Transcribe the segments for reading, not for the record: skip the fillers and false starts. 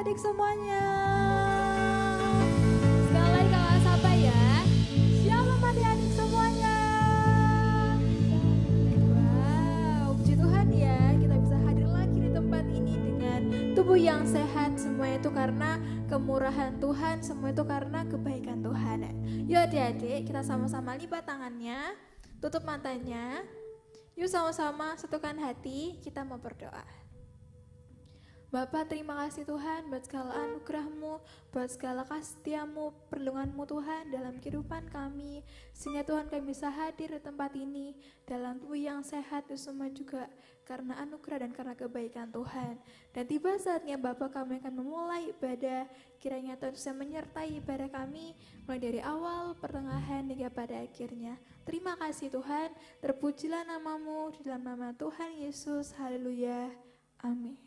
adik-adik semuanya. Sekali lagi kakak sapa ya. Shalom adik-adik semuanya. Wow, puji Tuhan ya, kita bisa hadir lagi di tempat ini dengan tubuh yang sehat. Semua itu karena kemurahan Tuhan, semua itu karena kebaikan Tuhan. Yuk adik-adik, kita sama-sama lipat tangannya, tutup matanya. Yuk sama-sama satukan hati, kita mau berdoa. Bapa, terima kasih Tuhan buat segala anugerah-Mu, buat segala kasih-Mu, perlindungan-Mu Tuhan dalam kehidupan kami. Sehingga Tuhan kami bisa hadir di tempat ini dalam tubuh yang sehat itu semua juga karena anugerah dan karena kebaikan Tuhan. Dan tiba saatnya Bapa kami akan memulai ibadah, kiranya Tuhan bisa menyertai ibadah kami mulai dari awal, pertengahan hingga pada akhirnya. Terima kasih Tuhan, terpujilah nama-Mu di dalam nama Tuhan Yesus, haleluya, amin.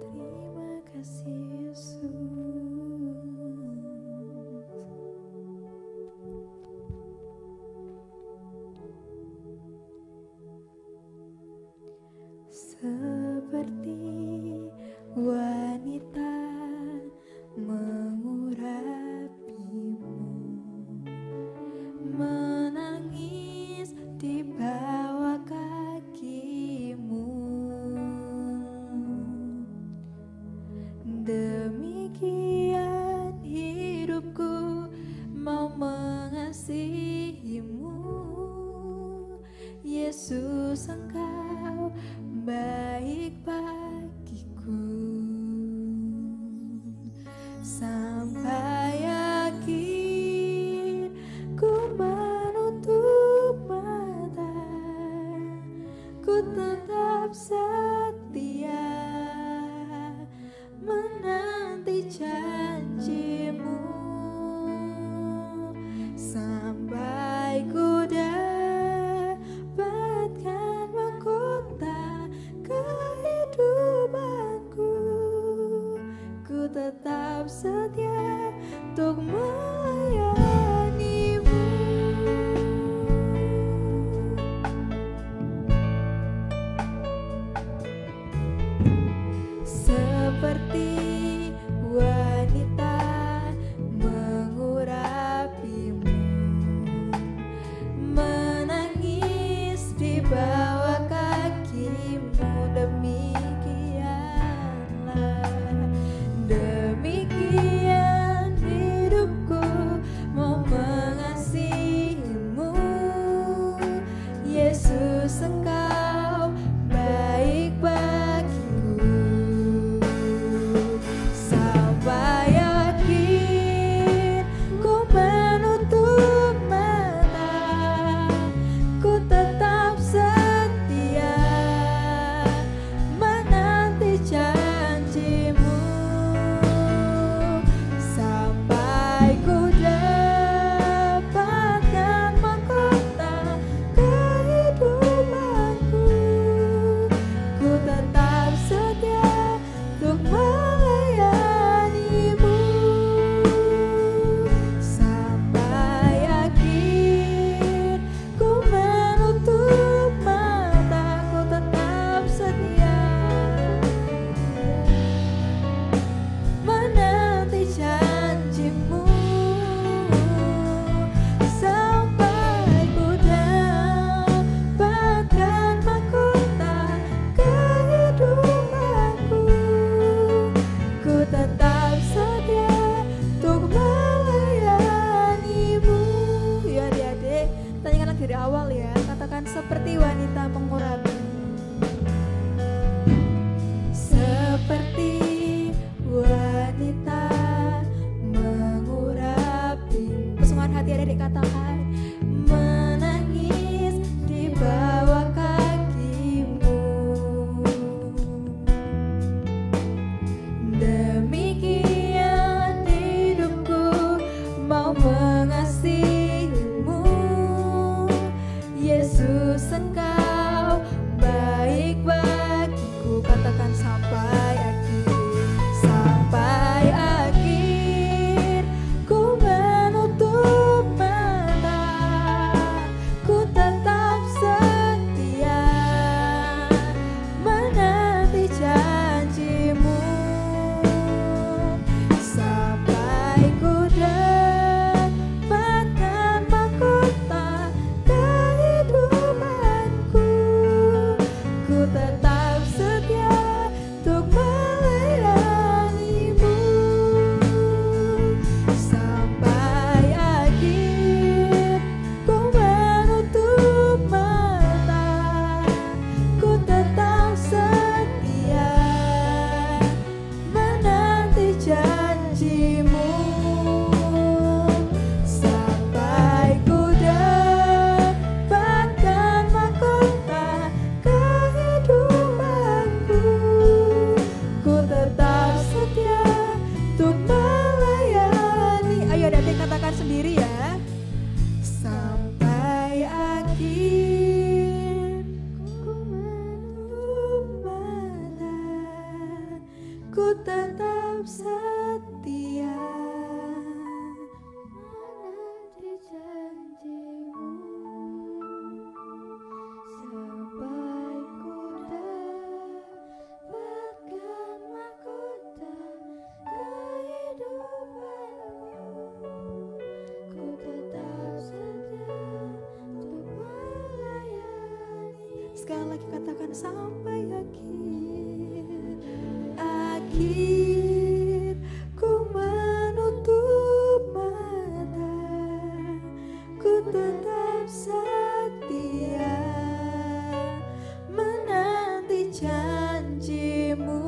Terima kasih Yesus. Seperti wanita mengurapimu, menangis di bawah kakimu. Demikian hidupku mau mengasihimu, Yesus, Engkau baik bagiku. Sampai akhir ku menutup mata, ku tetap setia menanti janji-Mu, sampai ku dapatkan mahkota kehidupanku. Ku tetap setia untuk melayani-Mu. Seperti wanita mengurapimu, menangis di bawah kakimu. Demikian hidupku mau mengasihimu, Yesus, Engkau baik bagiku. Sampai akhir ku menutup mata, ku tetap setia menanti janji-Mu, sampai ku dapatkan mahkota kehidupanku. Ku tetap setia untuk melayani-Mu. Sampai akhir ku menutup mata, ku tetap setia menanti janji-Mu, sampai ku dapatkan mahkota kehidupanku. Ku tetap setia untuk melayani-Mu. Ya adik-adik, tanyakan lagi dari awal ya. Katakan seperti wanita mengurapi. Seperti wanita mengurapi. Kesungguhan hati adik-adik katakan, menangis di bawah kakimu. Demikian hidupku mau mengasihimu, Yesus, Engkau baik bagiku. Katakan sampai akhir, sampai akhir ku menutup mata, ku tetap setia ku tetap setia menanti janjimu sampai ku dapatkan mahkota kehidupanmu. Ku tetap setia untuk melayani. Sekali lagi katakan sampai akhir ku menutup mata, ku tetap setia menanti janjimu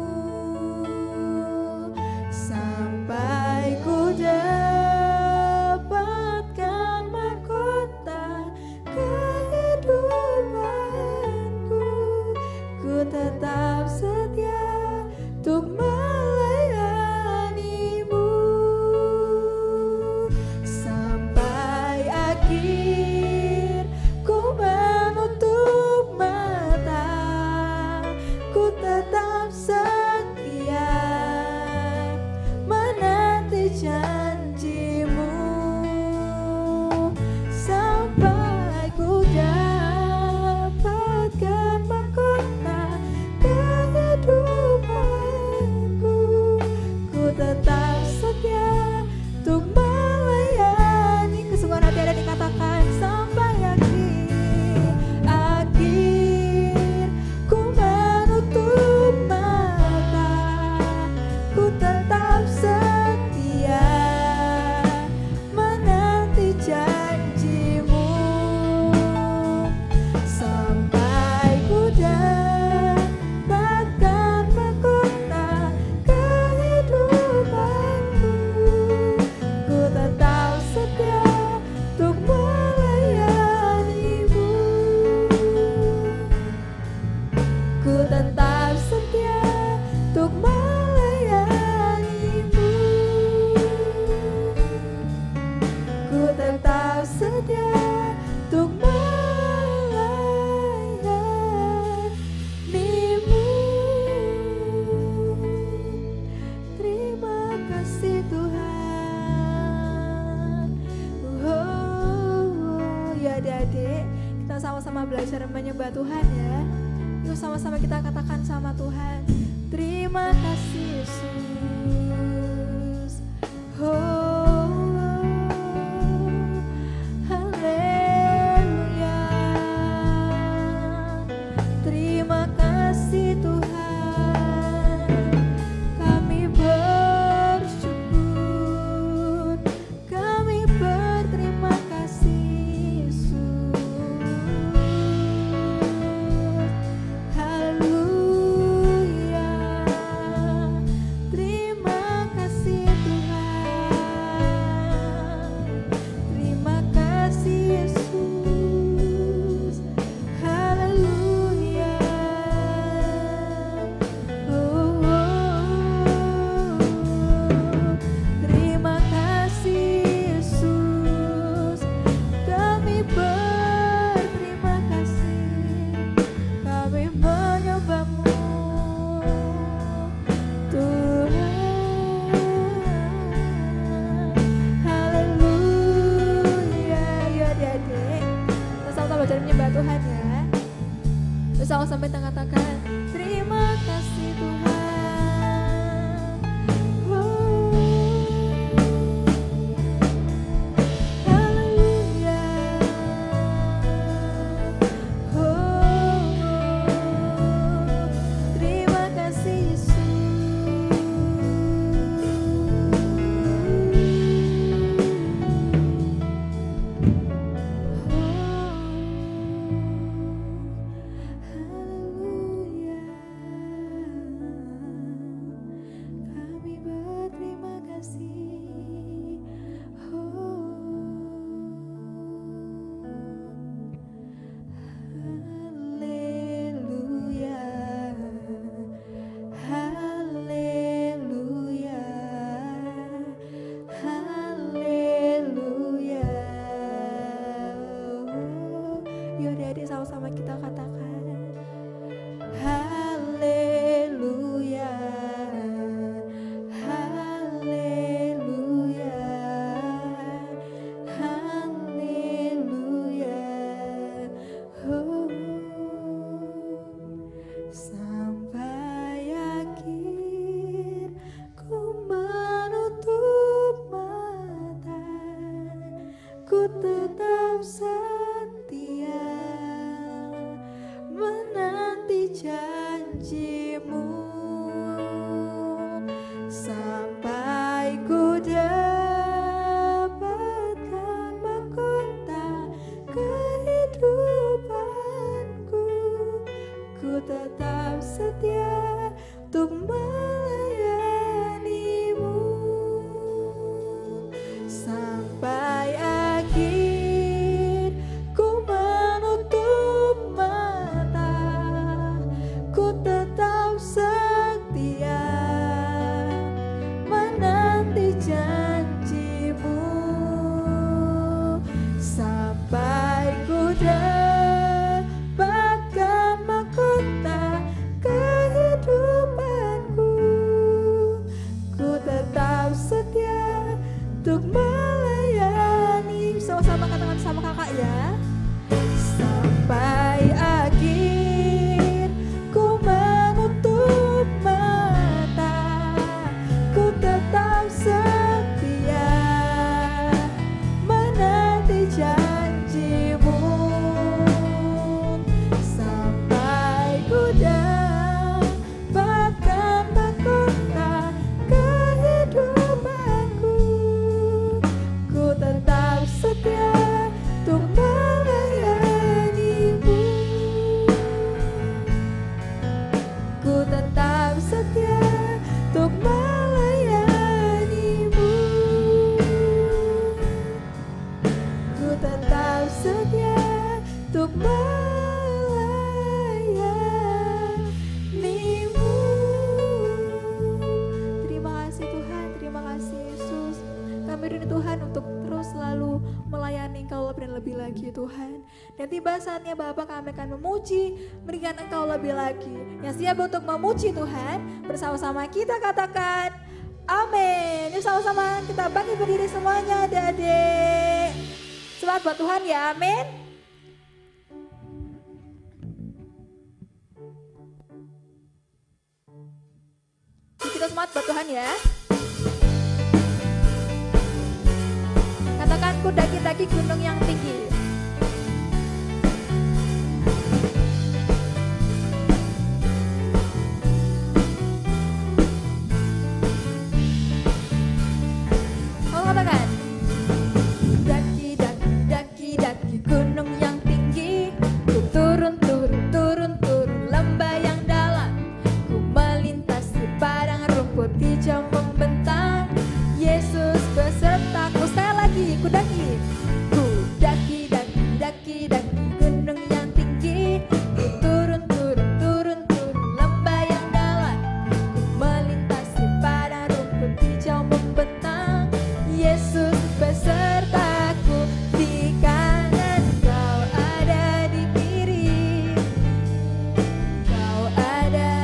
sampai ku dapatkan mahkota kehidupanku. Ku tetap setia untuk melayanimu sampai akhir. Ku menutup mata, ku tetap setia menanti janjimu sampai ku dapatkan mahkota kehidupanku. Ku tetap setia untuk melayani. Kesungguhan hati ada dikatakan sampai akhir. Ku menutup mata, ku tetap setia menanti janjimu sampai ku dapatkan mahkota kehidupanku. Ku tetap setia untuk melayanimu. Ku tetap setia untuk melayanimu. Ku tetap setia untuk melayanimu. Terima kasih Tuhan. Ya adik-adik, kita sama-sama belajar menyembah Tuhan ya. Yuk sama-sama kita katakan sama Tuhan, terima kasih Yesus. Haleluya. Terima kasih Tuhan, kami bersyukur, kami berterima kasih Yesus. Haleluya. lebih lagi Tuhan. Dan tiba saatnya Bapa kami akan memuji, berikan Engkau lebih lagi. Yang siap untuk memuji Tuhan, bersama-sama kita katakan amin. Yuk sama-sama kita bangkit berdiri semuanya adik-adik. Selamat buat Tuhan ya, amin. Kita semangat buat Tuhan ya. Katakan ku daki-daki gunung yang tinggi. Oh, katakan daki-daki gunung yang tinggi. Ku turun lembah yang dalam. Ku melintasi padang rumput hijau membentang. Yesus besertaku. Sekali lagi, ku daki gunung yang tinggi. Ku turun lembah yang dalam. Ku melintasi padang rumput hijau membentang. Yesus besertaku. Di kanan Kau ada, di kiri Kau ada,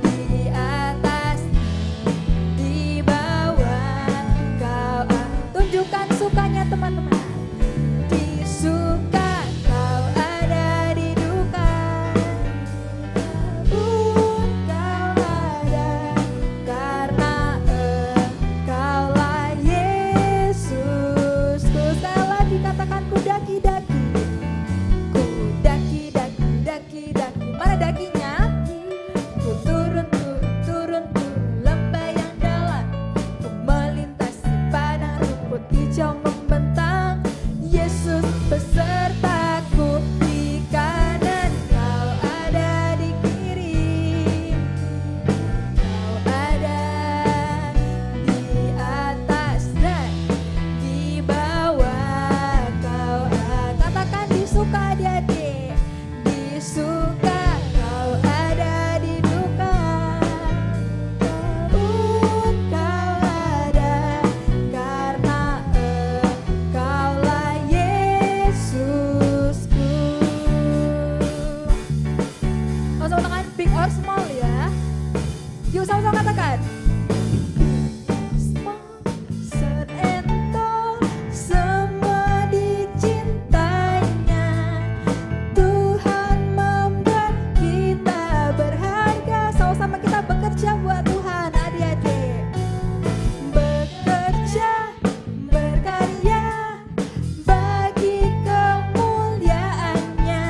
di atas, di bawah Kau ada. Tunjukkan sukanya teman-teman. Di suka Kau ada, di duka pun Kau ada, karena Engkaulah Yesus. Ku sekali lagi katakan ku daki-daki. Mana dakinya? Ku turun lembah yang dalam. Ku melintasi padang rumput hijau membentang. Yesus besertaku. Di kanan Kau ada, di kiri Kau ada, di atas dan di bawah Kau ada. Katakan di suka adik-adik. Di suka Kau ada, di duka pun Kau ada, karena Engkaulah Yesusku. Sama-sama tangan big or small ya. Yuk sama-sama katakan. Small and tall, semua dicintainya. Tuhan membuat kita berharga. Sama-sama kita bekerja buat Tuhan adik-adik. Bekerja, berkarya bagi kemuliaannya.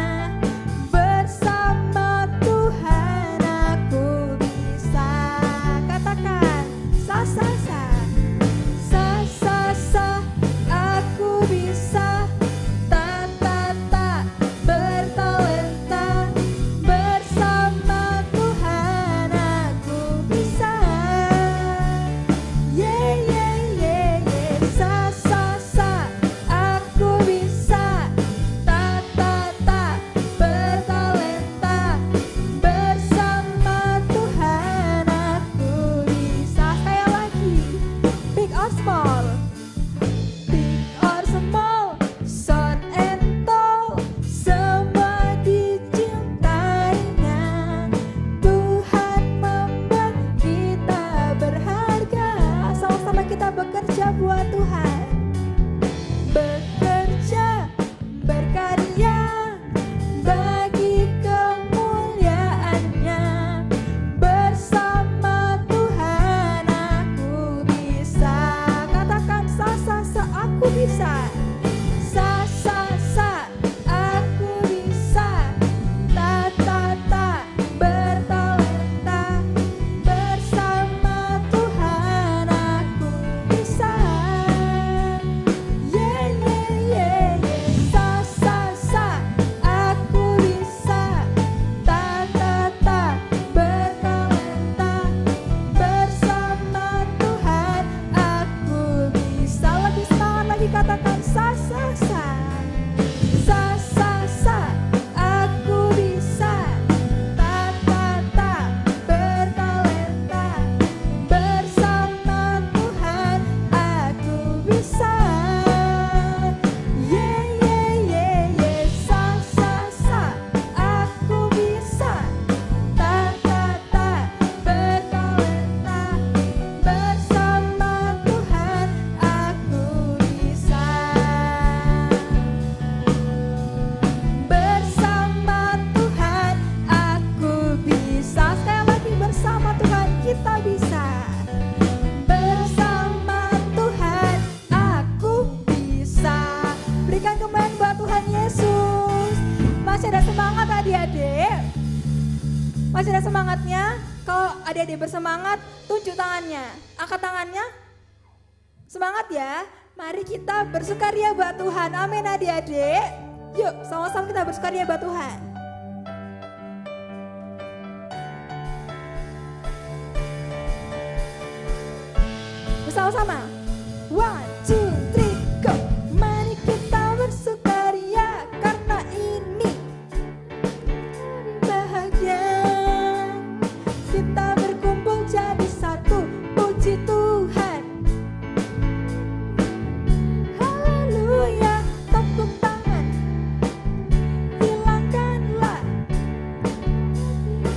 Bersama Tuhan aku bisa. Katakan adik-adik bersemangat, tunjuk tangannya. Angkat tangannya. Semangat ya. Mari kita bersukaria buat Tuhan. Amin adik-adik. Yuk sama-sama kita bersukaria buat Tuhan. Bersama-sama. 1, 2, 3, go. Mari kita bersukaria karena ini bahagia. Kita berkumpul jadi satu, puji Tuhan. Haleluya, tepuk tangan. Hilangkanlah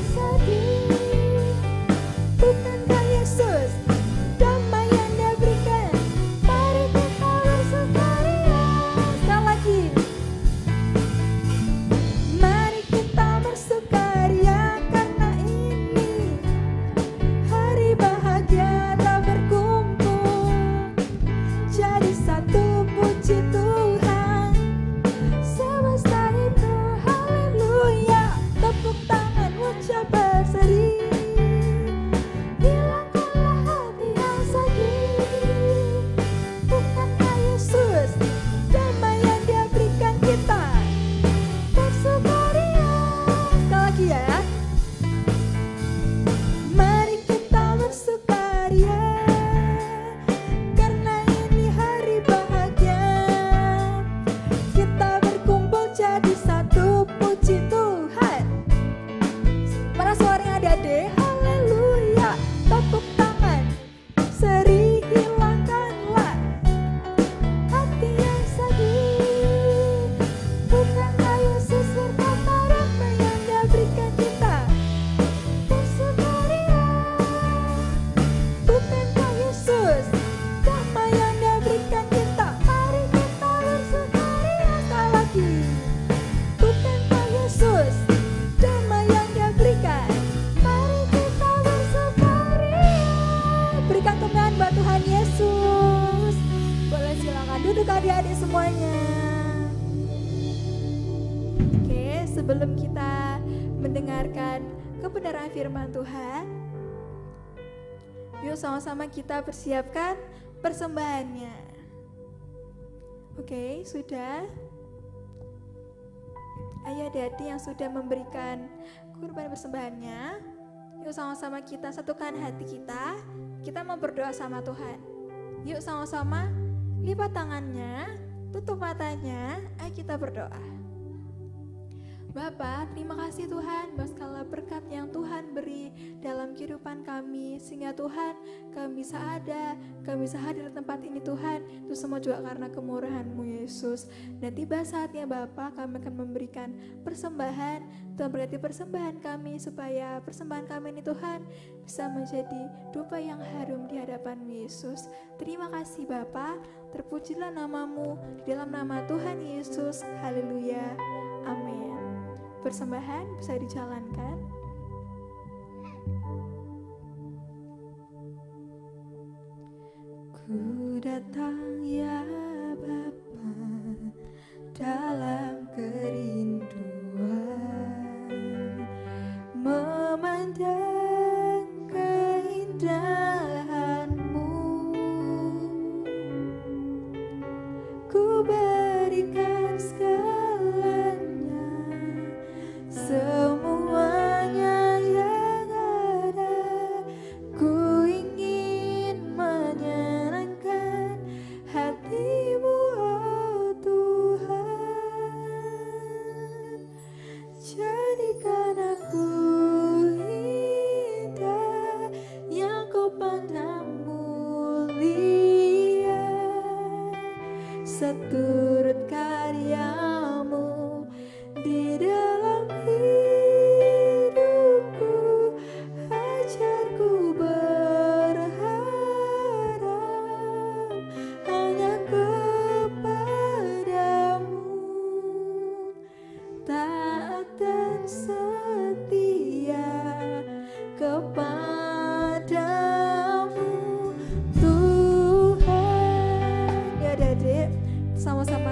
sedih. Bukankah Yesus damai yang Dia berikan? Mari kita bersukaria. Sekali lagi. Mari kita bersukaria karena ini hari bahagia. Tak berkumpul jadi satu, puji Tuhan. Semesta itu haleluya, tepuk tangan ucap berseri. Hilangkanlah hati yang sakit. Bukankah Yesus damai yang Dia berikan kita? Bersukaria. Sekali lagi ya. Mari kita bersukaria karena ini hari bahagia. Kita berkumpul jadi satu, puji Tuhan. Mana suaranya adik-adik? Haleluya, tepuk tangan. Seri, hilangkanlah hati yang sakit. Bukankah Yesus berkata damai yang Dia berikan kita? Bersukaria. Bukankah Yesus damai yang Dia berikan kita? Mari kita bersukaria. Sekali lagi. Bukankah Yesus damai yang Dia berikan? Mari kita bersukaria. Berikan kemuliaan buat Tuhan Yesus. Boleh silakan duduk adik-adik semuanya. Oke, sebelum kita mendengarkan kebenaran firman Tuhan, yuk sama-sama kita persiapkan persembahannya. Oke, sudah? Ayo adik-adik yang sudah memberikan kurban persembahannya, yuk sama-sama kita satukan hati kita. Kita mau berdoa sama Tuhan. Yuk sama-sama lipat tangannya, tutup matanya, ayo kita berdoa. Bapa, terima kasih Tuhan buat segala berkat yang Tuhan beri dalam kehidupan kami, sehingga Tuhan kami bisa ada, kami bisa hadir di tempat ini Tuhan. Itu semua juga karena kemurahan-Mu Yesus. Dan tiba saatnya Bapa, kami akan memberikan persembahan. Tuhan berkati persembahan kami, supaya persembahan kami ini Tuhan bisa menjadi dupa yang harum di hadapan-Mu Yesus. Terima kasih Bapa, terpujilah nama-Mu di dalam nama Tuhan Yesus. Haleluya, amin. Persembahan bisa dijalankan. Ku datang ya Bapa dalam kerinduan, memandang keindahan-Mu. Ku berikan segalanya, semuanya yang ada. Ku ingin menyenangkan hati-Mu, oh Tuhan. Jadikan aku indah, yang Kau pandang mulia, seturut karya-Mu di dalam hidupku. Ajarku berharap hanya kepada-Mu, taat dan setia kepada-Mu Tuhan. Ya adik-adik, sama-sama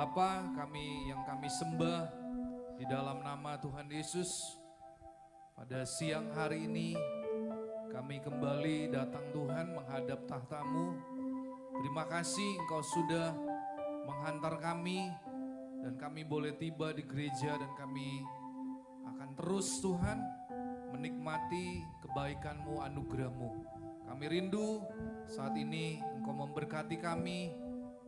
Bapa yang kami sembah di dalam nama Tuhan Yesus, pada siang hari ini kami kembali datang Tuhan menghadap tahta-Mu. Terima kasih Engkau sudah menghantar kami dan kami boleh tiba di gereja dan kami akan terus Tuhan menikmati kebaikan-Mu, anugerah-Mu. Kami rindu saat ini Engkau memberkati kami,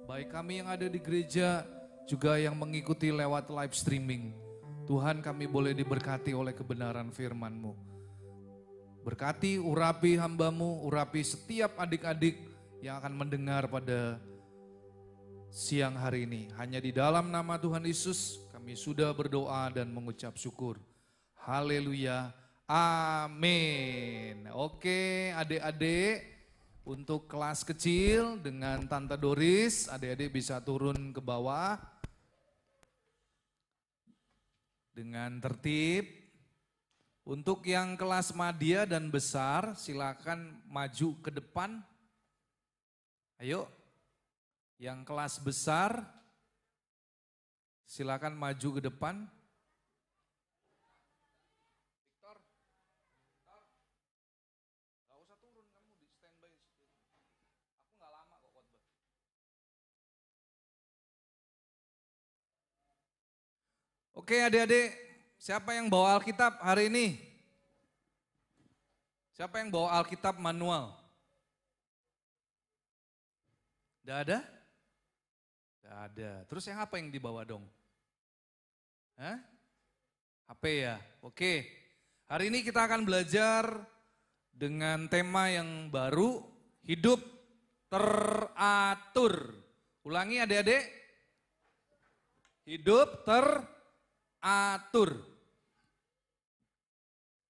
baik kami yang ada di gereja juga yang mengikuti lewat live streaming. Tuhan, kami boleh diberkati oleh kebenaran firman-Mu. Berkati, urapi hamba-Mu, urapi setiap adik-adik yang akan mendengar pada siang hari ini. Hanya di dalam nama Tuhan Yesus kami sudah berdoa dan mengucap syukur. Haleluya. Amin. Oke, adik-adik, untuk kelas kecil dengan Tante Doris, adik-adik bisa turun ke bawah dengan tertib. Untuk yang kelas madya dan besar, silakan maju ke depan. Ayo, yang kelas besar, silakan maju ke depan. Oke adik-adik, siapa yang bawa Alkitab hari ini? Siapa yang bawa Alkitab manual? Tidak ada? Tidak ada. Terus yang apa yang dibawa dong? Hah? HP ya? Oke. Hari ini kita akan belajar dengan tema yang baru, hidup teratur. Ulangi adik-adik. Hidup teratur.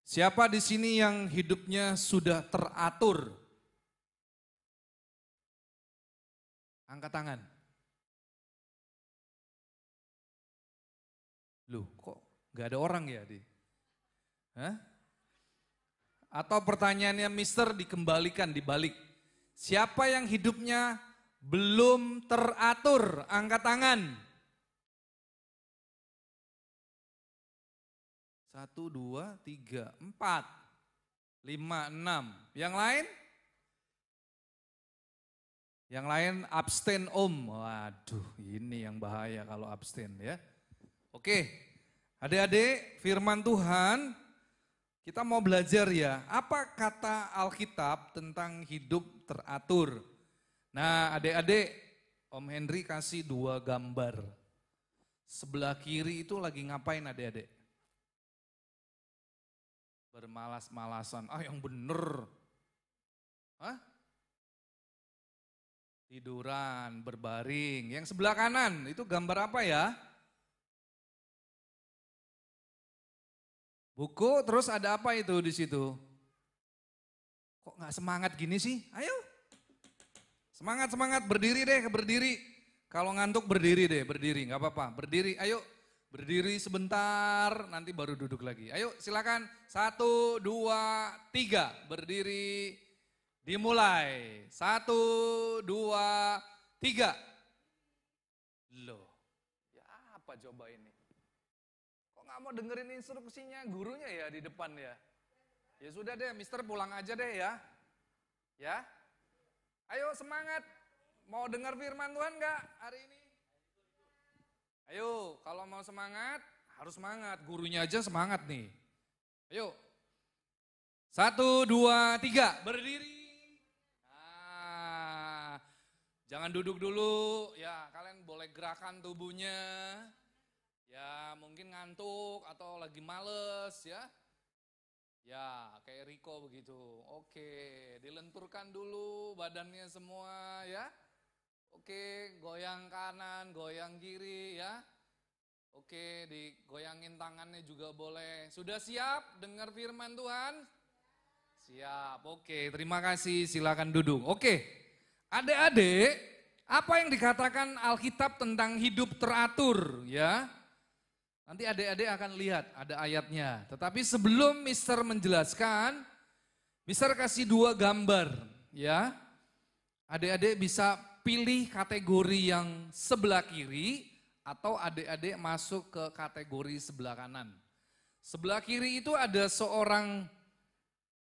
Siapa di sini yang hidupnya sudah teratur? Angkat tangan. Loh, kok gak ada orang ya? Hah? Atau pertanyaannya Mister dikembalikan, dibalik. Siapa yang hidupnya belum teratur? Angkat tangan. 1, 2, 3, 4, 5, 6. Yang lain? Yang lain abstain om. Waduh, ini yang bahaya kalau abstain ya. Oke, adik-adik, firman Tuhan, kita mau belajar ya. Apa kata Alkitab tentang hidup teratur? Nah, adik-adik, Om Henry kasih 2 gambar. Sebelah kiri itu lagi ngapain adik-adik? Bermalas-malasan. Ah, yang bener. Hah? Tiduran, berbaring. Yang sebelah kanan itu gambar apa ya? Buku, terus ada apa itu di situ? Kok nggak semangat gini sih? Ayo. Semangat, berdiri deh, berdiri. Kalau ngantuk berdiri deh, berdiri, nggak apa-apa. Berdiri, ayo. Berdiri sebentar, nanti baru duduk lagi. Ayo silakan, 1, 2, 3, berdiri, dimulai. 1, 2, 3. Loh, ya apa coba ini? Kok nggak mau dengerin instruksinya gurunya ya di depan ya? Ya sudah deh, Mister pulang aja deh ya. Ya, ayo semangat. Mau dengar firman Tuhan nggak hari ini? Ayo, kalau mau semangat, harus semangat. Gurunya aja semangat nih. Ayo. 1, 2, 3, berdiri. Nah, jangan duduk dulu. Ya, kalian boleh gerakan tubuhnya. Ya, mungkin ngantuk atau lagi males ya. Ya, kayak Riko begitu. Oke, dilenturkan dulu badannya semua ya. Oke, goyang kanan, goyang kiri ya. Oke, digoyangin tangannya juga boleh. Sudah siap dengar firman Tuhan? Siap, oke, terima kasih, silakan duduk. Oke, adik-adik, apa yang dikatakan Alkitab tentang hidup teratur ya? Nanti adik-adik akan lihat ada ayatnya. Tetapi sebelum Mister menjelaskan, Mister kasih 2 gambar ya. Adik-adik bisa pilih kategori yang sebelah kiri atau adik-adik masuk ke kategori sebelah kanan. Sebelah kiri itu ada seorang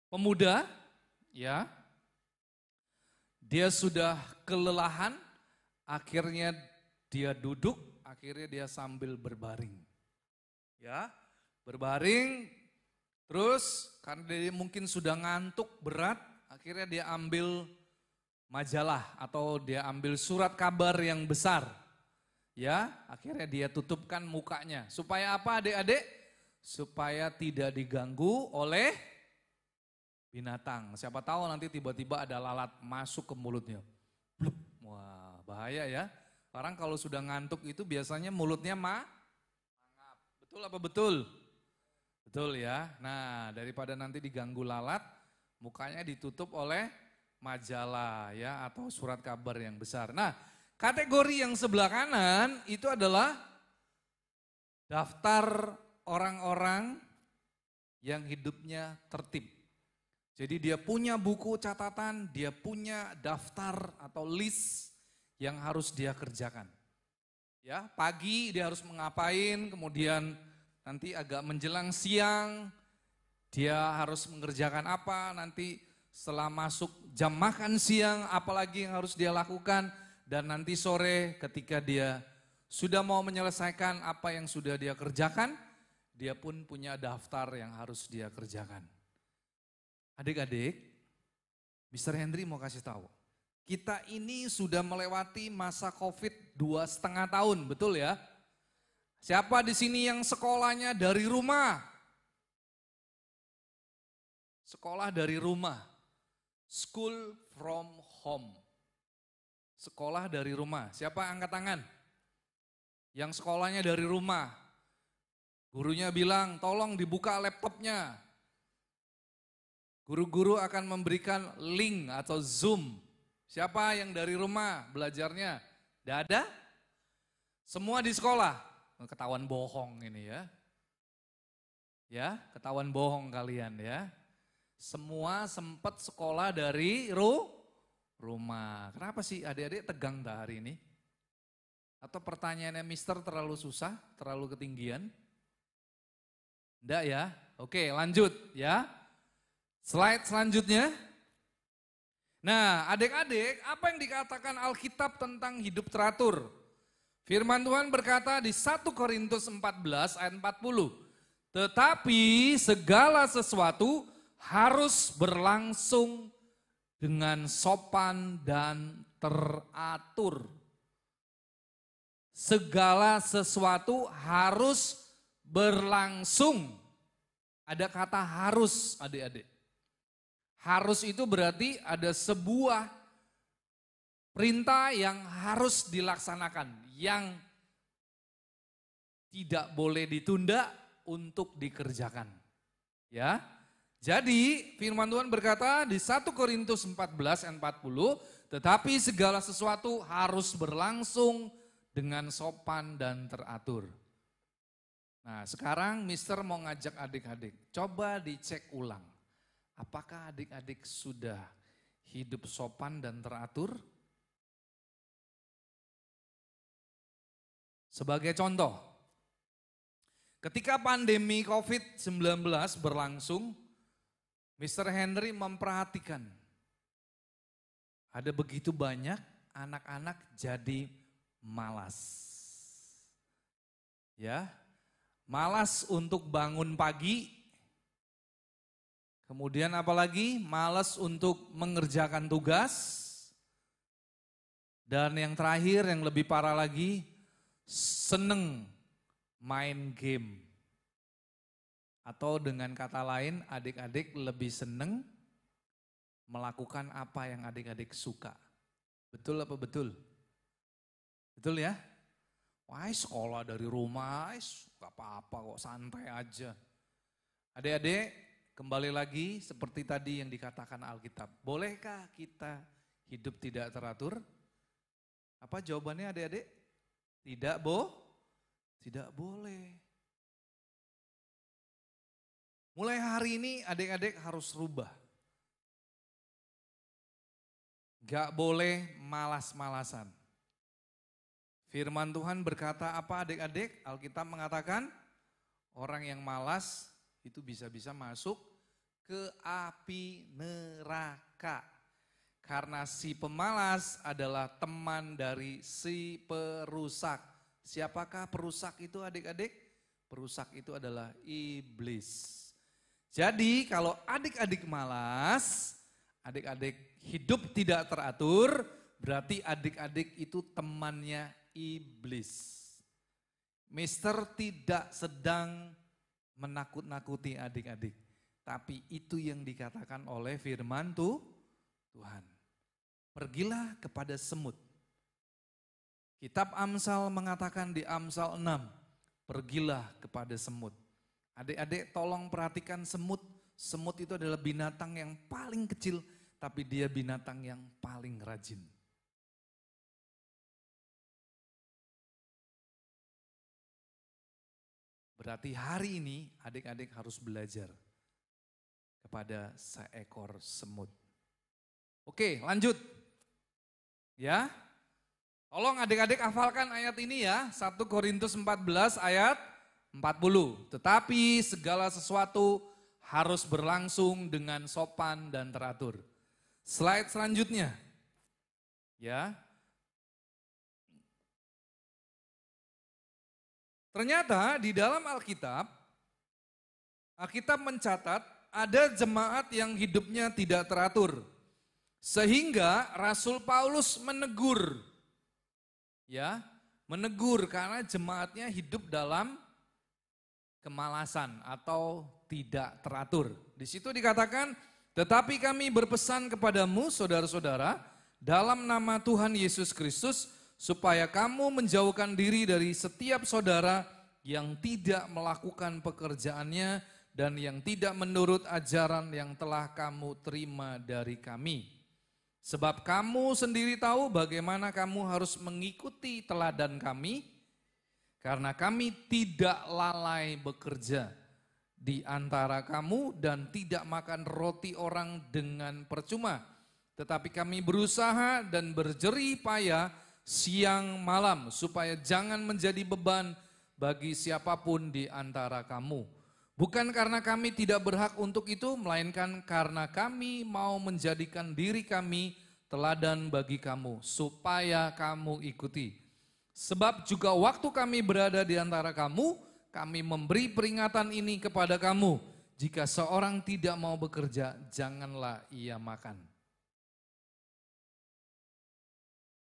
pemuda, ya. Dia sudah kelelahan, akhirnya dia duduk, akhirnya dia sambil berbaring. Ya, berbaring, terus karena dia mungkin sudah ngantuk berat, akhirnya dia ambil majalah atau dia ambil surat kabar yang besar. Ya, akhirnya dia tutupkan mukanya. Supaya apa adik-adik? Supaya tidak diganggu oleh binatang. Siapa tahu nanti tiba-tiba ada lalat masuk ke mulutnya. Blup. Wah, bahaya ya. Orang kalau sudah ngantuk itu biasanya mulutnya mangap. Betul apa betul? Betul ya. Nah, daripada nanti diganggu lalat, mukanya ditutup oleh majalah ya atau surat kabar yang besar. Nah, kategori yang sebelah kanan itu adalah daftar orang-orang yang hidupnya tertib. Jadi dia punya buku catatan, dia punya daftar atau list yang harus dia kerjakan. Ya, pagi dia harus mengapain, kemudian nanti agak menjelang siang dia harus mengerjakan apa, nanti setelah masuk jam makan siang apalagi yang harus dia lakukan, dan nanti sore ketika dia sudah mau menyelesaikan apa yang sudah dia kerjakan, dia pun punya daftar yang harus dia kerjakan. Adik-adik, Mr. Henry mau kasih tahu, kita ini sudah melewati masa COVID 2,5 tahun, betul ya? Siapa di sini yang sekolahnya dari rumah? Sekolah dari rumah, school from home. Sekolah dari rumah, siapa angkat tangan? Yang sekolahnya dari rumah, gurunya bilang tolong dibuka laptopnya. Guru-guru akan memberikan link atau Zoom. Siapa yang dari rumah belajarnya? Tidak ada? Semua di sekolah. Ketahuan bohong ini ya. Ya, ketahuan bohong kalian ya. Semua sempat sekolah dari rumah. Kenapa sih adik-adik tegang dah hari ini? Atau pertanyaannya Mister terlalu susah, terlalu ketinggian? Enggak ya? Oke, lanjut ya. Slide selanjutnya. Nah, adik-adik, apa yang dikatakan Alkitab tentang hidup teratur? Firman Tuhan berkata di 1 Korintus 14 ayat 40. Tetapi segala sesuatu harus berlangsung dengan sopan dan teratur. Segala sesuatu harus berlangsung. Ada kata harus, adik-adik. Harus itu berarti ada sebuah perintah yang harus dilaksanakan, yang tidak boleh ditunda untuk dikerjakan. Ya. Jadi firman Tuhan berkata di 1 Korintus 14 ayat 40, tetapi segala sesuatu harus berlangsung dengan sopan dan teratur. Nah, sekarang Mister mau ngajak adik-adik, coba dicek ulang. Apakah adik-adik sudah hidup sopan dan teratur? Sebagai contoh, ketika pandemi COVID-19 berlangsung, Mr. Henry memperhatikan ada begitu banyak anak-anak jadi malas. Ya, malas untuk bangun pagi. Kemudian apalagi malas untuk mengerjakan tugas. Dan yang terakhir yang lebih parah lagi, seneng main game. Atau dengan kata lain adik-adik lebih seneng melakukan apa yang adik-adik suka. Betul apa betul? Betul ya? Wah sekolah dari rumah, gak apa-apa kok santai aja. Adik-adik, kembali lagi seperti tadi yang dikatakan Alkitab. Bolehkah kita hidup tidak teratur? Apa jawabannya adik-adik? Tidak boleh. Mulai hari ini adik-adik harus rubah. Gak boleh malas-malasan. Firman Tuhan berkata apa adik-adik? Alkitab mengatakan orang yang malas itu bisa-bisa masuk ke api neraka. Karena si pemalas adalah teman dari si perusak. Siapakah perusak itu adik-adik? Perusak itu adalah iblis. Jadi kalau adik-adik malas, adik-adik hidup tidak teratur, berarti adik-adik itu temannya iblis. Mister tidak sedang menakut-nakuti adik-adik, tapi itu yang dikatakan oleh firman Tuhan. Pergilah kepada semut. Kitab Amsal mengatakan di Amsal 6, pergilah kepada semut. Adik-adik tolong perhatikan semut. Semut itu adalah binatang yang paling kecil, tapi dia binatang yang paling rajin. Berarti hari ini adik-adik harus belajar kepada seekor semut. Oke, lanjut. Ya, tolong adik-adik hafalkan ayat ini ya, 1 Korintus 14 ayat 40. Tetapi segala sesuatu harus berlangsung dengan sopan dan teratur. Slide selanjutnya. Ya. Ternyata di dalam Alkitab mencatat ada jemaat yang hidupnya tidak teratur. Sehingga Rasul Paulus menegur. Ya, menegur karena jemaatnya hidup dalam kemalasan atau tidak teratur. Di situ dikatakan, tetapi kami berpesan kepadamu saudara-saudara dalam nama Tuhan Yesus Kristus supaya kamu menjauhkan diri dari setiap saudara yang tidak melakukan pekerjaannya dan yang tidak menurut ajaran yang telah kamu terima dari kami. Sebab kamu sendiri tahu bagaimana kamu harus mengikuti teladan kami, karena kami tidak lalai bekerja di antara kamu dan tidak makan roti orang dengan percuma. Tetapi kami berusaha dan berjerih payah siang malam supaya jangan menjadi beban bagi siapapun di antara kamu. Bukan karena kami tidak berhak untuk itu, melainkan karena kami mau menjadikan diri kami teladan bagi kamu, supaya kamu ikuti. Sebab juga waktu kami berada di antara kamu, kami memberi peringatan ini kepada kamu. Jika seorang tidak mau bekerja, janganlah ia makan.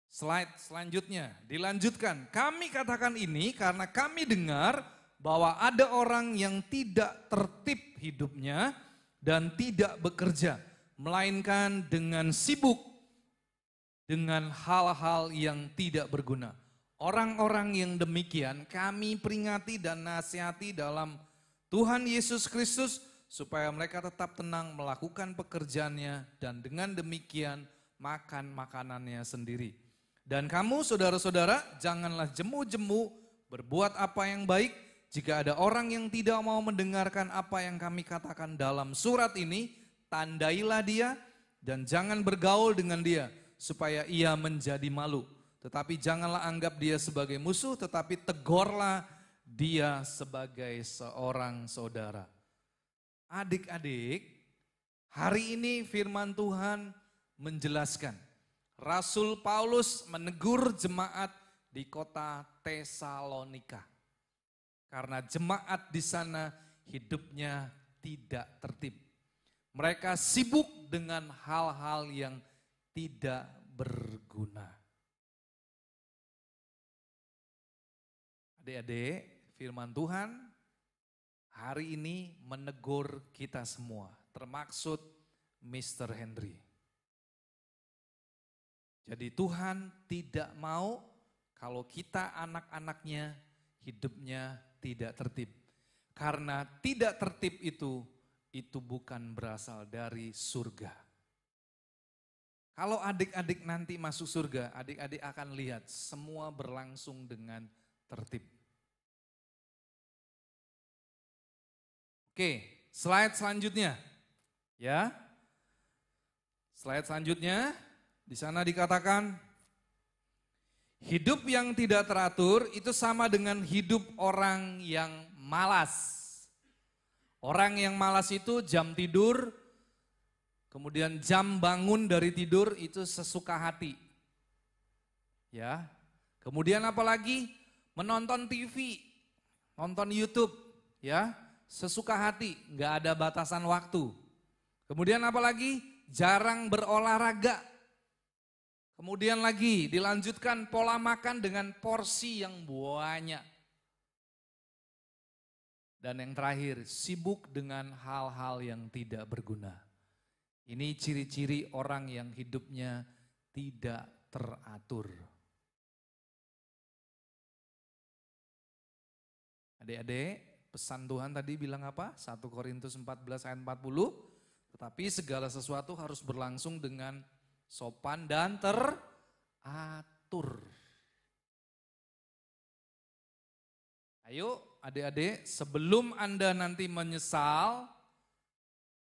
Slide selanjutnya, dilanjutkan. Kami katakan ini karena kami dengar bahwa ada orang yang tidak tertib hidupnya dan tidak bekerja, melainkan dengan sibuk dengan hal-hal yang tidak berguna. Orang-orang yang demikian kami peringati dan nasihati dalam Tuhan Yesus Kristus supaya mereka tetap tenang melakukan pekerjaannya dan dengan demikian makan makanannya sendiri. Dan kamu saudara-saudara janganlah jemu-jemu berbuat apa yang baik. Jika ada orang yang tidak mau mendengarkan apa yang kami katakan dalam surat ini, tandailah dia dan jangan bergaul dengan dia supaya ia menjadi malu. Tetapi janganlah anggap dia sebagai musuh, tetapi tegurlah dia sebagai seorang saudara. Adik-adik, hari ini firman Tuhan menjelaskan. Rasul Paulus menegur jemaat di kota Tesalonika. Karena jemaat di sana hidupnya tidak tertib. Mereka sibuk dengan hal-hal yang tidak berguna. Adik-adik, firman Tuhan hari ini menegur kita semua, termaksud Mr. Henry. Jadi Tuhan tidak mau kalau kita anak-anaknya hidupnya tidak tertib. Karena tidak tertib itu bukan berasal dari surga. Kalau adik-adik nanti masuk surga, adik-adik akan lihat semua berlangsung dengan tertib. Oke, slide selanjutnya. Ya. Slide selanjutnya, di sana dikatakan, Hidup yang tidak teratur itu sama dengan hidup orang yang malas. Orang yang malas itu jam tidur, kemudian jam bangun dari tidur itu sesuka hati. Ya. Kemudian apalagi menonton TV, nonton YouTube, ya, sesuka hati, nggak ada batasan waktu. Kemudian apalagi jarang berolahraga. Kemudian lagi dilanjutkan pola makan dengan porsi yang banyak. Dan yang terakhir, sibuk dengan hal-hal yang tidak berguna. Ini ciri-ciri orang yang hidupnya tidak teratur. Adik-adik, pesan Tuhan tadi bilang apa? 1 Korintus 14 ayat 40. Tetapi segala sesuatu harus berlangsung dengan sopan dan teratur. Ayo adik-adik, sebelum Anda nanti menyesal,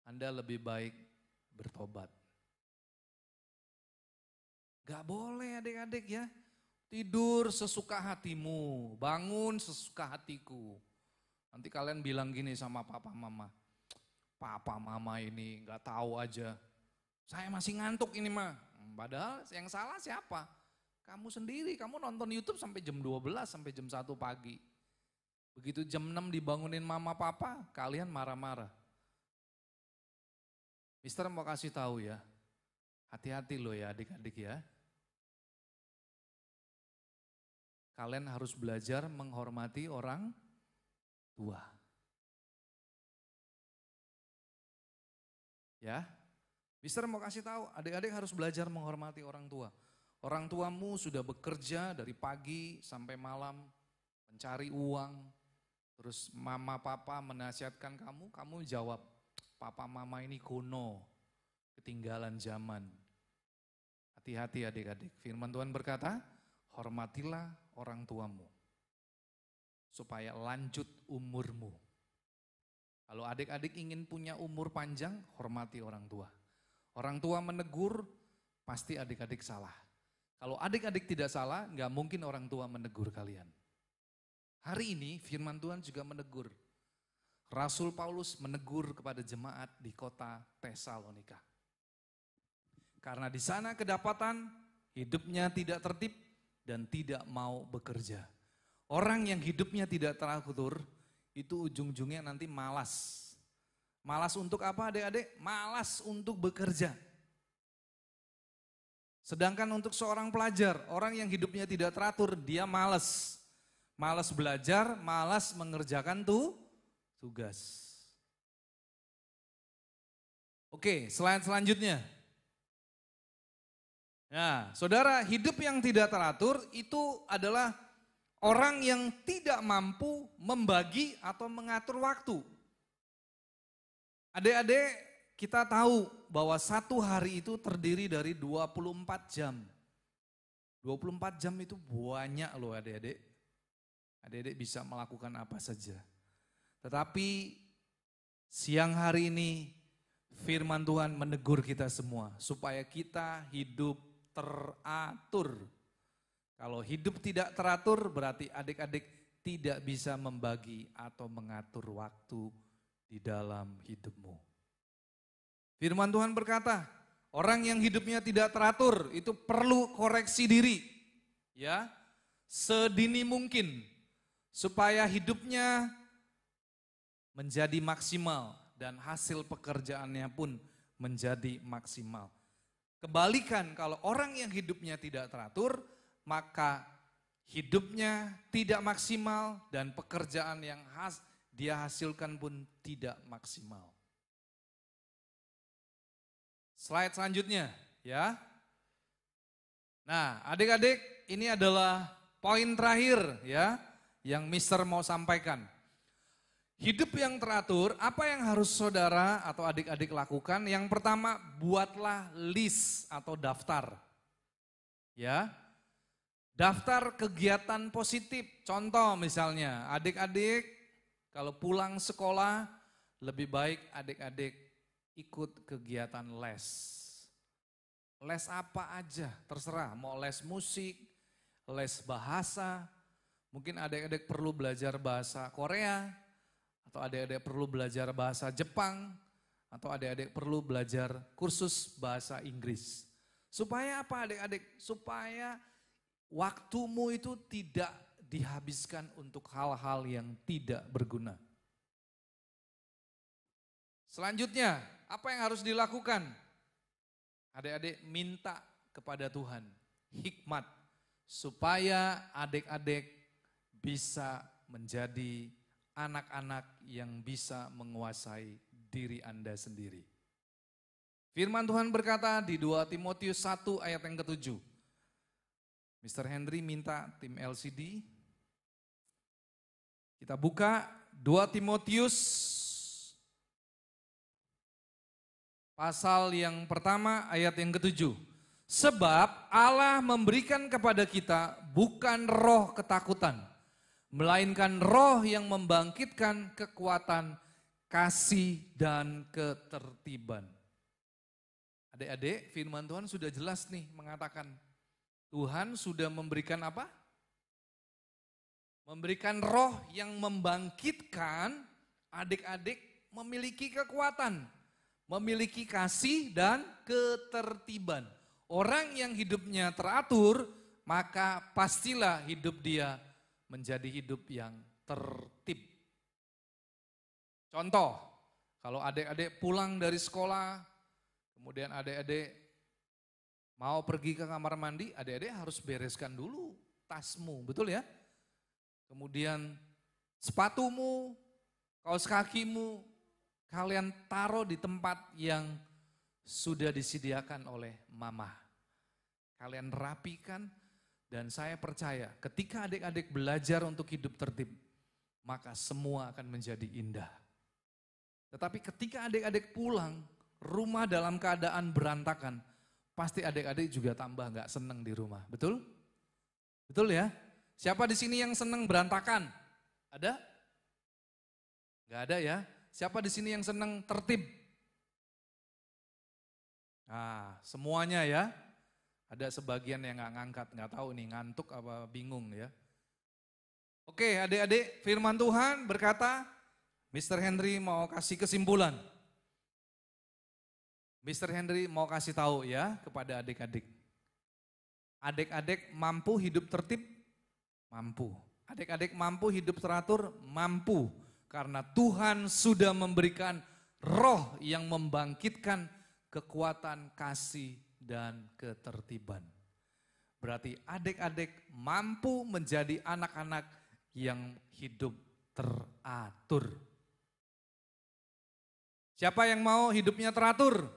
Anda lebih baik bertobat. Gak boleh adik-adik ya, tidur sesuka hatimu, bangun sesuka hatiku. Nanti kalian bilang gini sama papa mama, papa mama ini gak tahu aja. Saya masih ngantuk ini mah. Padahal yang salah siapa? Kamu sendiri, kamu nonton YouTube sampai jam 12, sampai jam 1 pagi. Begitu jam 6 dibangunin mama papa, kalian marah-marah. Mister mau kasih tahu ya, hati-hati loh ya adik-adik ya. Kalian harus belajar menghormati orang tua. Ya. Mister mau kasih tahu, adik-adik harus belajar menghormati orang tua. Orang tuamu sudah bekerja dari pagi sampai malam, mencari uang. Terus mama papa menasihatkan kamu, kamu jawab, papa mama ini kuno, ketinggalan zaman. Hati-hati adik-adik, firman Tuhan berkata, hormatilah orang tuamu, supaya lanjut umurmu. Kalau adik-adik ingin punya umur panjang, hormati orang tua. Orang tua menegur, pasti adik-adik salah. Kalau adik-adik tidak salah, nggak mungkin orang tua menegur kalian. Hari ini firman Tuhan juga menegur. Rasul Paulus menegur kepada jemaat di kota Tesalonika. Karena di sana kedapatan hidupnya tidak tertib dan tidak mau bekerja. Orang yang hidupnya tidak teratur, itu ujung-ujungnya nanti malas. Malas untuk apa adik-adik? Malas untuk bekerja. Sedangkan untuk seorang pelajar, orang yang hidupnya tidak teratur, dia malas. Malas belajar, malas mengerjakan tugas. Oke, selanjutnya. Nah, saudara, hidup yang tidak teratur itu adalah orang yang tidak mampu membagi atau mengatur waktu. Adik-adik, kita tahu bahwa satu hari itu terdiri dari 24 jam. 24 jam itu banyak loh adik-adik. Adik-adik bisa melakukan apa saja. Tetapi siang hari ini firman Tuhan menegur kita semua supaya kita hidup teratur. Kalau hidup tidak teratur berarti adik-adik tidak bisa membagi atau mengatur waktu di dalam hidupmu. Firman Tuhan berkata, orang yang hidupnya tidak teratur itu perlu koreksi diri. Ya, sedini mungkin supaya hidupnya menjadi maksimal dan hasil pekerjaannya pun menjadi maksimal. Kebalikan, kalau orang yang hidupnya tidak teratur, maka hidupnya tidak maksimal dan pekerjaan yang dia hasilkan pun tidak maksimal. Slide selanjutnya ya. Nah, adik-adik, ini adalah poin terakhir ya yang Mister mau sampaikan. Hidup yang teratur, apa yang harus saudara atau adik-adik lakukan? Yang pertama, buatlah list atau daftar. Ya. Daftar kegiatan positif. Contoh misalnya, adik-adik kalau pulang sekolah, lebih baik adik-adik ikut kegiatan les. Les apa aja, terserah. Mau les musik, les bahasa, mungkin adik-adik perlu belajar bahasa Korea, atau adik-adik perlu belajar bahasa Jepang, atau adik-adik perlu belajar kursus bahasa Inggris. Supaya apa adik-adik? Supaya waktumu itu tidak dihabiskan untuk hal-hal yang tidak berguna. Selanjutnya, apa yang harus dilakukan? Adik-adik minta kepada Tuhan hikmat supaya adik-adik bisa menjadi anak-anak yang bisa menguasai diri Anda sendiri. Firman Tuhan berkata di 2 Timotius 1 ayat yang ke-7. Mr. Henry minta tim LCD. Kita buka 2 Timotius pasal yang pertama ayat yang ke-7. Sebab Allah memberikan kepada kita bukan roh ketakutan, melainkan roh yang membangkitkan kekuatan, kasih, dan ketertiban. Adik-adik, firman Tuhan sudah jelas nih mengatakan, Tuhan sudah memberikan apa? Memberikan roh yang membangkitkan adik-adik memiliki kekuatan, memiliki kasih dan ketertiban. Orang yang hidupnya teratur, maka pastilah hidup dia menjadi hidup yang tertib. Contoh, kalau adik-adik pulang dari sekolah, kemudian adik-adik mau pergi ke kamar mandi, adik-adik harus bereskan dulu tasmu, betul ya? Kemudian sepatumu, kaos kakimu, kalian taruh di tempat yang sudah disediakan oleh mama. Kalian rapikan, dan saya percaya ketika adik-adik belajar untuk hidup tertib, maka semua akan menjadi indah. Tetapi ketika adik-adik pulang, rumah dalam keadaan berantakan, pasti adik-adik juga tambah gak seneng di rumah, betul? Betul ya? Siapa di sini yang seneng berantakan? Ada? Gak ada ya? Siapa di sini yang seneng tertib? Nah, semuanya ya. Ada sebagian yang gak ngangkat, gak tahu nih ngantuk apa bingung ya. Oke adik-adik, firman Tuhan berkata, Mr. Henry mau kasih kesimpulan. Mr. Henry mau kasih tahu ya kepada adik-adik. Adik-adik mampu hidup tertib? Mampu. Adik-adik mampu hidup teratur? Mampu. Karena Tuhan sudah memberikan roh yang membangkitkan kekuatan, kasih, dan ketertiban. Berarti adik-adik mampu menjadi anak-anak yang hidup teratur. Siapa yang mau hidupnya teratur?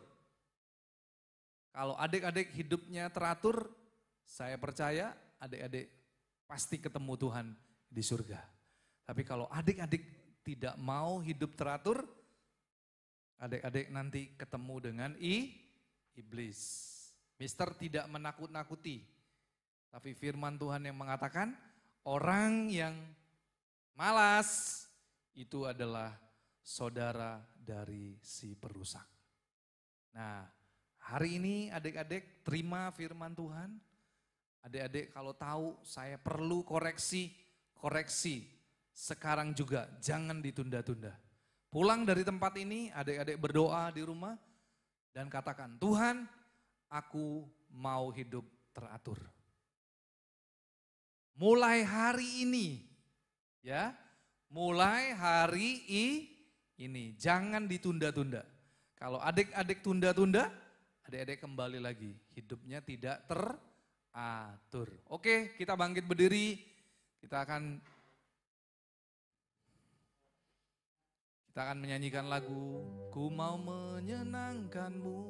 Kalau adik-adik hidupnya teratur, saya percaya adik-adik pasti ketemu Tuhan di surga. Tapi kalau adik-adik tidak mau hidup teratur, adik-adik nanti ketemu dengan iblis. Mister tidak menakut-nakuti, tapi firman Tuhan yang mengatakan orang yang malas itu adalah saudara dari si perusak. Nah, hari ini adik-adik terima firman Tuhan. Adik-adik kalau tahu saya perlu koreksi sekarang juga, jangan ditunda-tunda. Pulang dari tempat ini, adik-adik berdoa di rumah dan katakan, Tuhan, aku mau hidup teratur. Mulai hari ini, ya, mulai hari ini, jangan ditunda-tunda. Kalau adik-adik tunda-tunda, adik-adik kembali lagi, hidupnya tidak teratur. Oke, kita bangkit berdiri, kita akan menyanyikan lagu, Ku Mau Menyenangkanmu.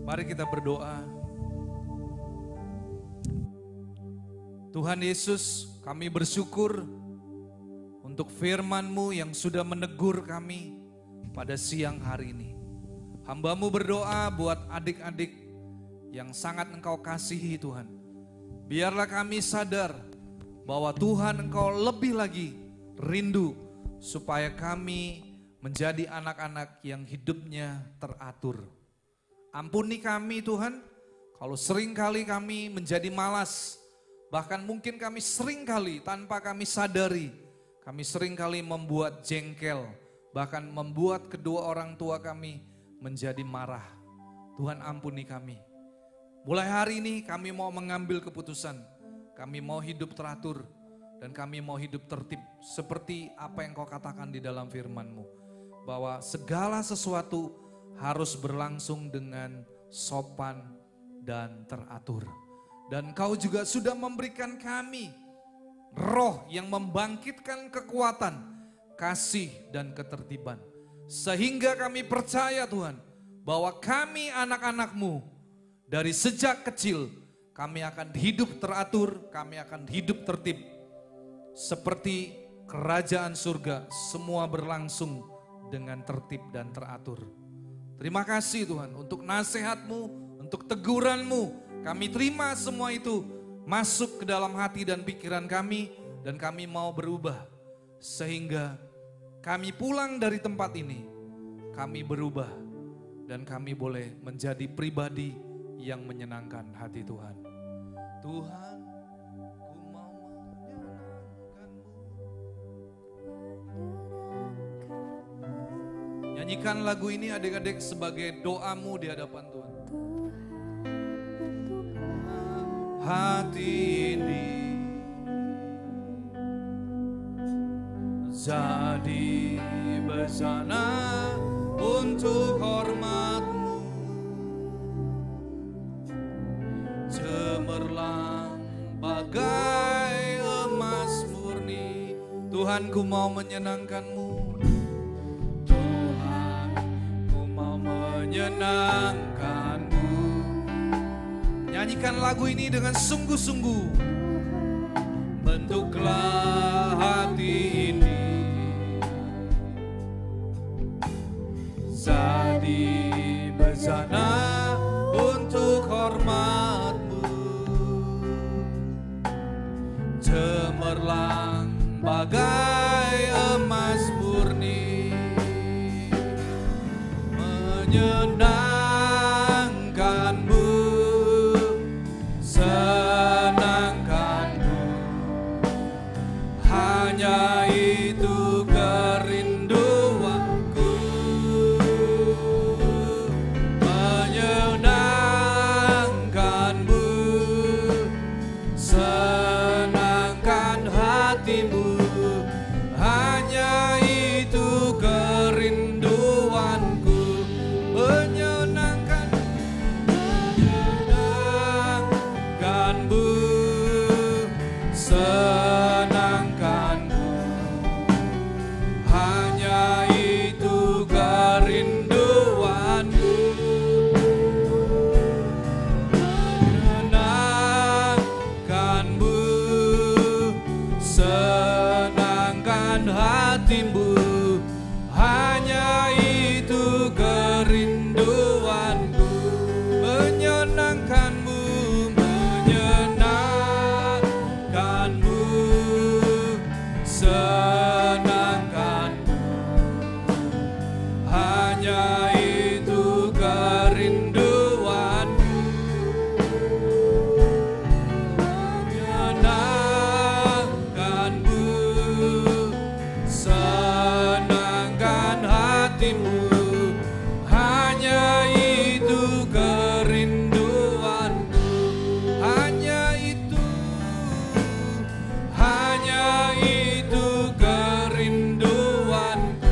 Mari kita berdoa. Tuhan Yesus, kami bersyukur untuk firman-Mu yang sudah menegur kami pada siang hari ini. Hamba-Mu berdoa buat adik-adik yang sangat Engkau kasihi Tuhan. Biarlah kami sadar bahwa Tuhan Engkau lebih lagi rindu supaya kami menjadi anak-anak yang hidupnya teratur. Ampuni kami Tuhan, kalau seringkali kami menjadi malas, bahkan mungkin kami seringkali tanpa kami sadari, kami seringkali membuat jengkel, bahkan membuat kedua orang tua kami menjadi marah. Tuhan ampuni kami. Mulai hari ini kami mau mengambil keputusan, kami mau hidup teratur, dan kami mau hidup tertib seperti apa yang Kau katakan di dalam firman-Mu. Bahwa segala sesuatu harus berlangsung dengan sopan dan teratur. Dan Kau juga sudah memberikan kami roh yang membangkitkan kekuatan, kasih dan ketertiban. Sehingga kami percaya Tuhan, bahwa kami anak-anak-Mu dari sejak kecil, kami akan hidup teratur, kami akan hidup tertib. Seperti kerajaan surga, semua berlangsung dengan tertib dan teratur. Terima kasih Tuhan untuk nasihat-Mu, untuk teguran-Mu. Kami terima semua itu masuk ke dalam hati dan pikiran kami, dan kami mau berubah. Sehingga kami pulang dari tempat ini, kami berubah dan kami boleh menjadi pribadi yang menyenangkan hati Tuhan. Tuhan, ku mau menyenangkan-Mu. Nyanyikan lagu ini adik-adik sebagai doamu di hadapan Tuhan. Hati ini jadi bersana untuk hormat-Mu, cemerlang bagai emas murni. Tuhan, ku mau menyenangkan-Mu. Tuhan, ku mau menyenangkan-Mu. Nyanyikan lagu ini dengan sungguh-sungguh. Bentuklah hati ini jadi bersana untuk hormat-Mu, cemerlang bagai emas murni, menyenangkan-Mu, senangkan-Mu, hanya itu kerinduanku, menyenangkan-Mu, senangkan hati-Mu, hanya itu kerinduanku, menyenangkan-Mu, senangkan-Mu, hanya itu kerinduanku, menyenangkan-Mu, senangkan hati-Mu, hanya itu kerinduanku, menyenangkan-Mu, menyenangkan-Mu, senangkan-Mu, hanya itu kerinduanku, menyenangkan-Mu, senangkan hati-Mu, hanya itu kerinduanku, hanya itu kerinduanku, hanya itu kerinduanku.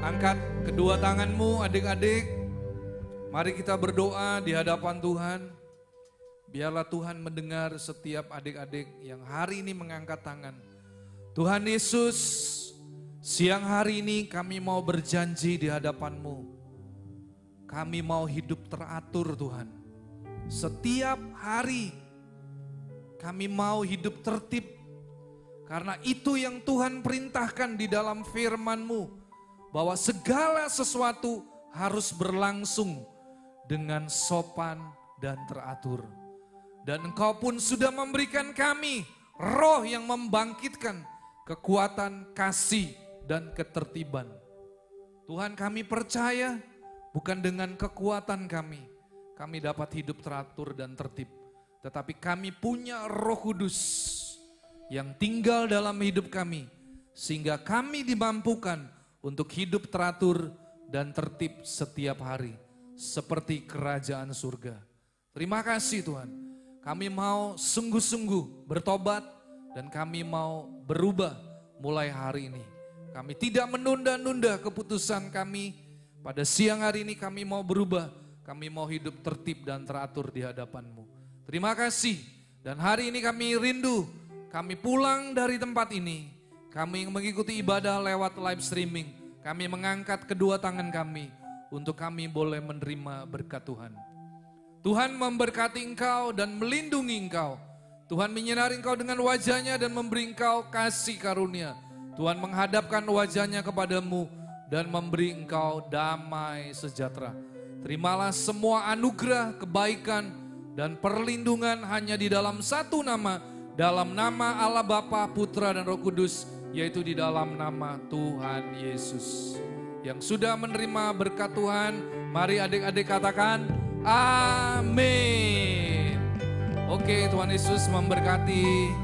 Angkat kedua tanganmu adik-adik. Mari kita berdoa di hadapan Tuhan. Biarlah Tuhan mendengar setiap adik-adik yang hari ini mengangkat tangan. Tuhan Yesus, siang hari ini kami mau berjanji di hadapan-Mu. Kami mau hidup teratur Tuhan. Setiap hari Kami mau hidup tertib. Karena itu yang Tuhan perintahkan di dalam firman-Mu. Bahwa segala sesuatu harus berlangsung dengan sopan dan teratur. Dan Engkau pun sudah memberikan kami roh yang membangkitkan kekuatan, kasih, dan ketertiban. Tuhan, kami percaya bukan dengan kekuatan kami dapat hidup teratur dan tertib. Tetapi kami punya Roh Kudus yang tinggal dalam hidup kami. Sehingga kami dimampukan untuk hidup teratur dan tertib setiap hari. Seperti kerajaan surga. Terima kasih Tuhan. Kami mau sungguh-sungguh bertobat dan kami mau berubah mulai hari ini. Kami tidak menunda-nunda keputusan kami. Pada siang hari ini kami mau berubah. Kami mau hidup tertib dan teratur di hadapan-Mu. Terima kasih. Dan hari ini kami rindu. Kami pulang dari tempat ini. Kami mengikuti ibadah lewat live streaming. Kami mengangkat kedua tangan kami. Untuk kami boleh menerima berkat Tuhan. Tuhan memberkati engkau dan melindungi engkau. Tuhan menyinari engkau dengan wajahnya dan memberi engkau kasih karunia. Tuhan menghadapkan wajahnya kepadamu dan memberi engkau damai sejahtera. Terimalah semua anugerah, kebaikan, dan perlindungan hanya di dalam satu nama. Dalam nama Allah Bapa, Putra, dan Roh Kudus, yaitu di dalam nama Tuhan Yesus. Yang sudah menerima berkat Tuhan, mari adik-adik katakan, amin. Oke, Tuhan Yesus memberkati.